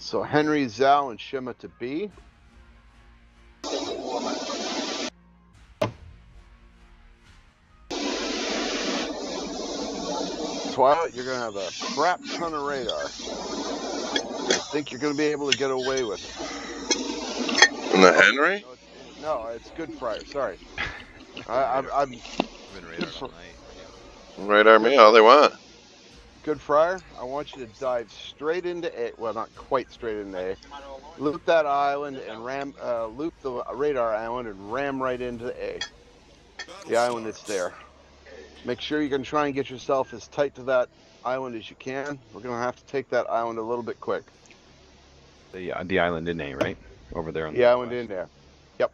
So Henry, Zhao, and Shima to B. Twilight, you're going to have a crap ton of radar. I think you're going to be able to get away with it. In the Henry? No, it's Good Friar. Sorry. I'm been radar all night. Radar me all they want. Good Friar, I want you to dive straight into A. Well, not quite straight into A. Loop that island and loop the radar island and ram right into A. The island that's there. Make sure you can try and get yourself as tight to that island as you can. We're going to have to take that island a little bit quick. The island in A, right? Over there on the island in there. Yep.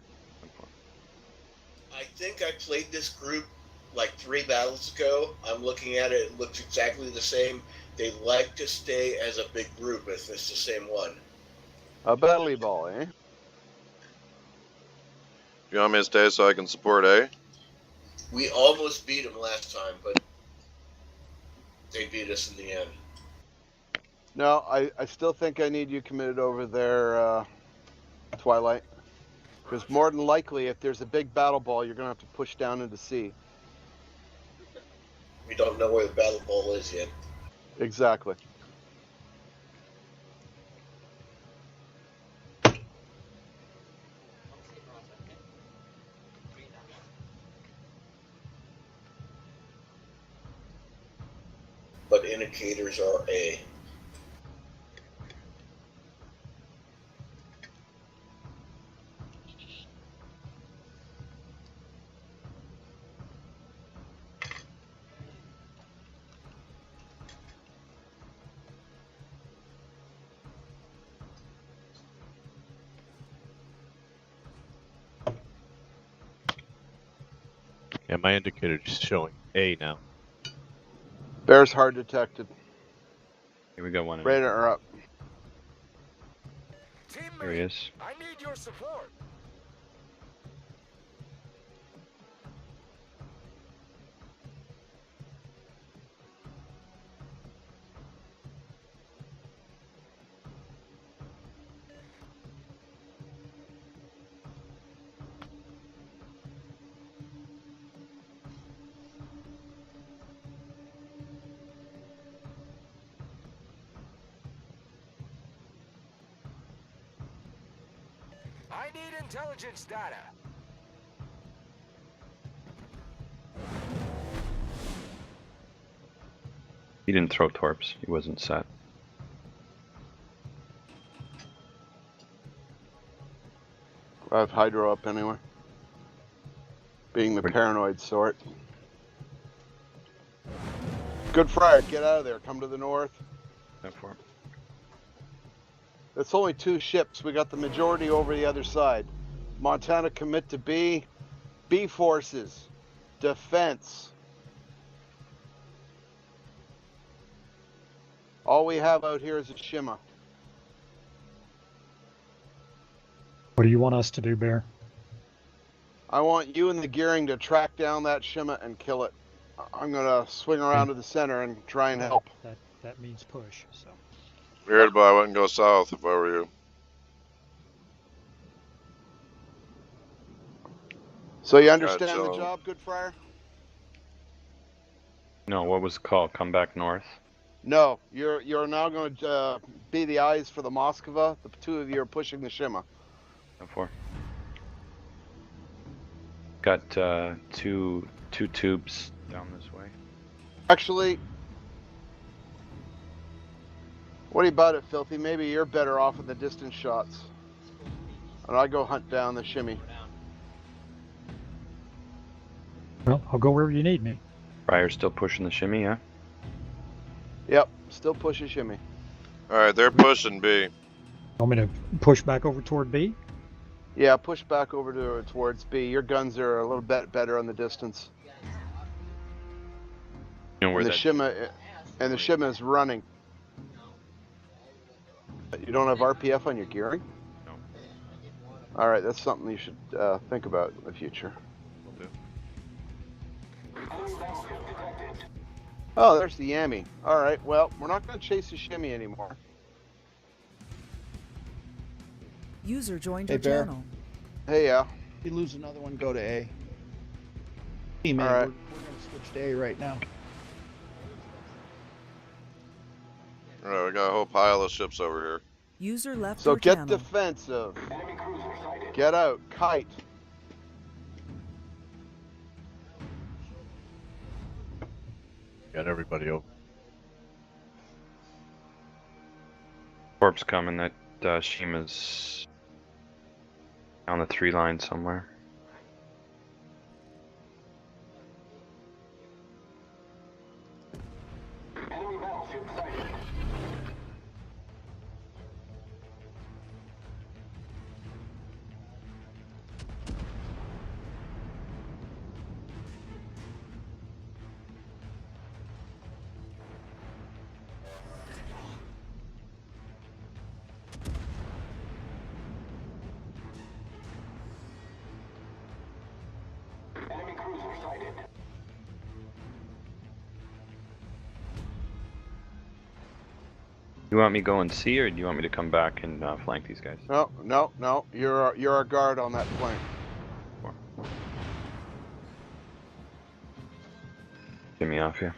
I think I played this group like 3 battles ago. I'm looking at it. It looks exactly the same. They like to stay as a big group if it's the same one. A battle ball, eh? You want me to stay so I can support A? We almost beat them last time, but they beat us in the end. No, I still think I need you committed over there, Twilight. Because more than likely, if there's a big battle ball, you're going to have to push down into C. We don't know where the battle ball is yet. Exactly. But indicators are A. Yeah, my indicator is showing A now. Bear's hard detected. Here we go, one. Radar up. Here he is. I need your support. I need intelligence data. He didn't throw torps. He wasn't set. I have Hydro up anyway. Being the paranoid sort. Good Friar, get out of there. Come to the north. It's only 2 ships. We got the majority over the other side. Montana commit to B. B forces. Defense. All we have out here is a Shima. What do you want us to do, Bear? I want you and the Gearing to track down that Shima and kill it. I'm going to swing around to the center and try and help. That means push, so. Weird, but I wouldn't go south if I were you. So you understand the job, Good Friar? No, what was the call? Come back north? No, you're now going to be the eyes for the Moskva. The 2 of you are pushing the Shima. 4. Got two tubes down this way. Actually, what about it, Filthy? Maybe you're better off with the distance shots. And I go hunt down the shimmy. Well, I'll go wherever you need me. Friar's still pushing the shimmy, yeah? Yep, still push a shimmy. Alright, they're pushing B. Want me to push back over toward B? Yeah, push back over towards B. Your guns are a little bit better on the distance. You know where and the Shima is running. You don't have RPF on your Gearing? No. All right, that's something you should think about in the future. Will do. Oh, there's the Yami. All right, well, we're not going to chase the shimmy anymore. User joined Hey, your Bear. channel. Hey, yeah. If you lose another one, go to A. Teammate, All right. we're going to switch to A right now. Alright, we got a whole pile of ships over here. User left So your get channel. defensive. Get out. Kite. Got everybody over. Corpse coming. That Shima's on the 3 line somewhere. You want me going C, or do you want me to come back and flank these guys? No, no, no. You're our guard on that flank. Get me off here.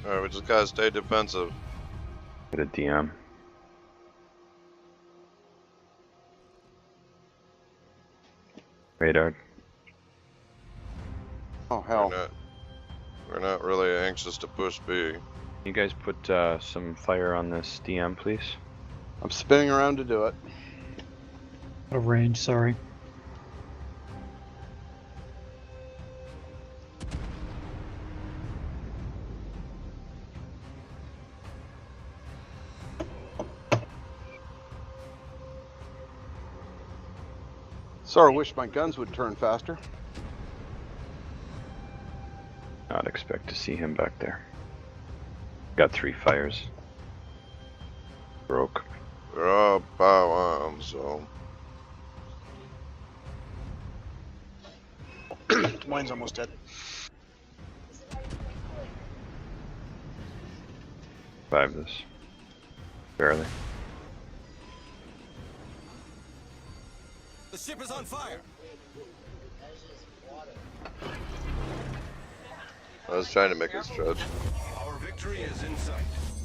Alright, we just gotta stay defensive. Get a DM. Radar. Oh, hell. We're not really anxious to push B. You guys put some fire on this DM, please. I'm spinning around to do it. Out of range, sorry. Sorry, I wish my guns would turn faster. Not expect to see him back there. Got 3 fires. Broke. They're all bow on, so. Mine's almost dead. 5 this. Barely. The ship is on fire. I was trying to make it stretch. Our victory is in sight.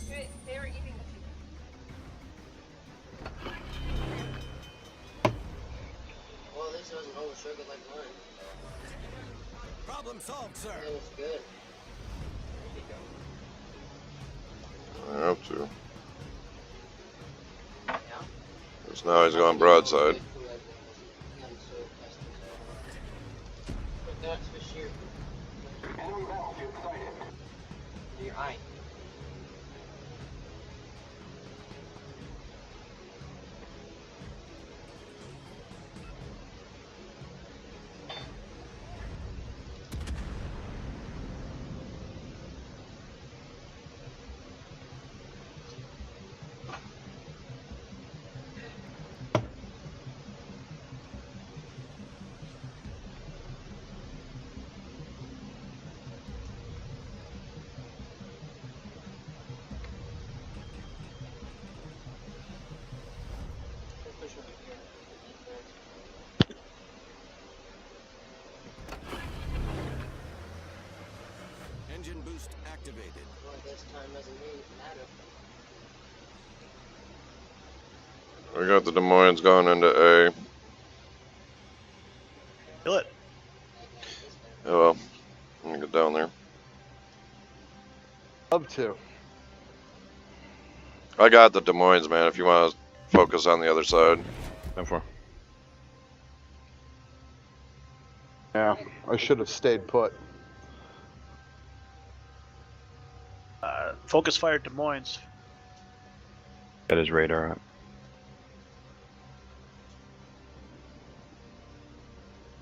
They were eating the Well, this doesn't hold sugar like mine. Problem solved, sir. It was good. I hope to. Because now he's going broadside. That's for sure. Enemy battleship sighted. Your eye. Engine boost activated. Well, this time doesn't matter. We got the Des Moines going into A. Kill it. Oh well. Let me get down there. Love to. I got the Des Moines, man, if you want to focus on the other side. 10-4. Yeah, I should have stayed put. Focus fire Des Moines. Got his radar up.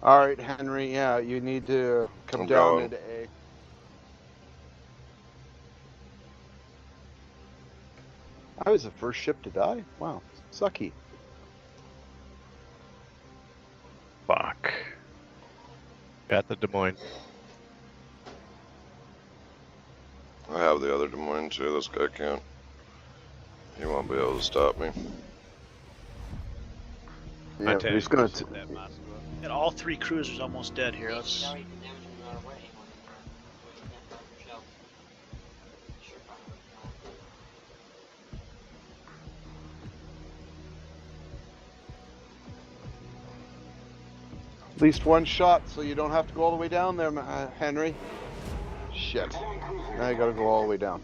All right, Henry. Yeah, you need to come I'm down going. into A. I was the first ship to die. Wow, sucky. Fuck. Got the Des Moines. I have the other Des Moines too. This guy can't. He won't be able to stop me. Yeah, he's gonna. And all 3 cruisers almost dead here. Let's. At least one shot, so you don't have to go all the way down there, Henry. Shit. Now you gotta go all the way down.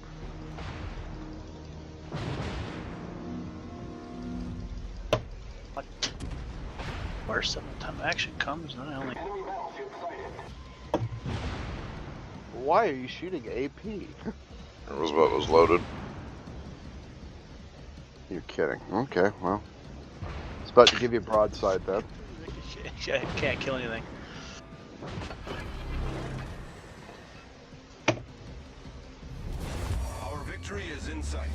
Worse than the time action comes, not only. Why are you shooting AP? It was what was loaded. You're kidding. Okay, well. It's about to give you a broadside then. Can't kill anything. Our victory is in sight.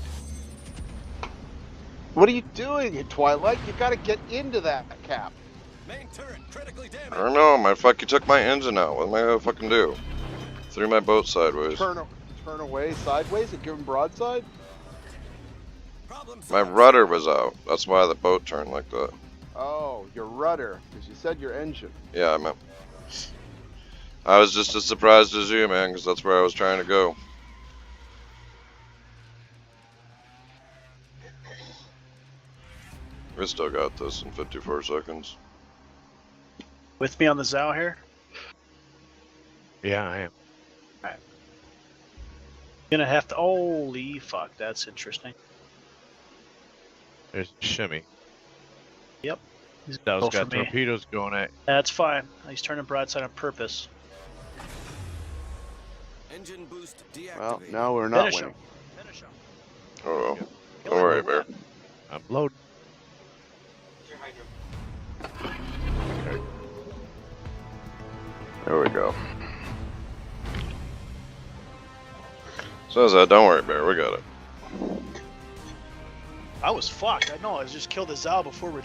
What are you doing in Twilight? You gotta get into that cap. Main turret critically I damaged. don't know. My fuck, you took my engine out. What am I gonna fucking do? Threw my boat sideways. Turn away sideways and give him broadside? Problem My solved. rudder was out. That's why the boat turned like that. Oh, your rudder, because you said your engine. Yeah, I meant. I was just as surprised as you, man, because that's where I was trying to go. We still got this in 54 seconds. With me on the Zao here. Yeah, I am. Gonna have to. Holy fuck, that's interesting. There's Shimmy. Yep. He's That was go got for me. torpedoes going at. That's fine. He's turning broadside on purpose. Engine boost deactivated. Well, now we're not Finish winning. him. Finish him. Oh, don't worry, Bear. I'm loading. There we go. So I said, don't worry, Bear. We got it. I was fucked. I know. I just killed the Zao before we